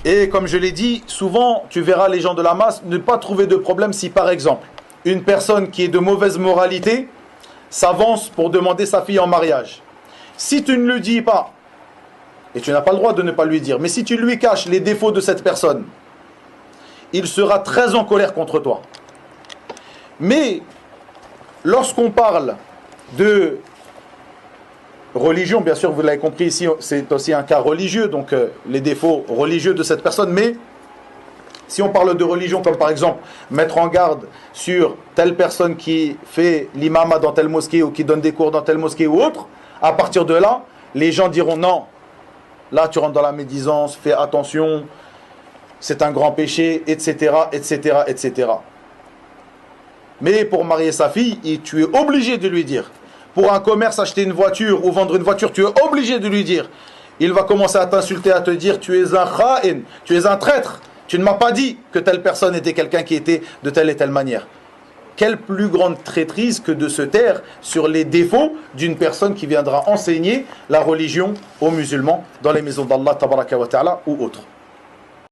Et comme je l'ai dit, souvent tu verras les gens de la masse ne pas trouver de problème si par exemple une personne qui est de mauvaise moralité s'avance pour demander sa fille en mariage. Si tu ne le dis pas, et tu n'as pas le droit de ne pas lui dire, mais si tu lui caches les défauts de cette personne, il sera très en colère contre toi. Mais lorsqu'on parle de religion, bien sûr vous l'avez compris ici, c'est aussi un cas religieux, donc les défauts religieux de cette personne, mais si on parle de religion comme par exemple mettre en garde sur telle personne qui fait l'imama dans telle mosquée ou qui donne des cours dans telle mosquée ou autre, à partir de là, les gens diront non, là tu rentres dans la médisance, fais attention, c'est un grand péché, etc., etc., etc. Mais pour marier sa fille, tu es obligé de lui dire. Pour un commerce, acheter une voiture ou vendre une voiture, tu es obligé de lui dire. Il va commencer à t'insulter, à te dire tu es un kha'in, tu es un traître. Tu ne m'as pas dit que telle personne était quelqu'un qui était de telle et telle manière. Quelle plus grande traîtrise que de se taire sur les défauts d'une personne qui viendra enseigner la religion aux musulmans dans les maisons d'Allah tabaraka wa ta'ala ou autres.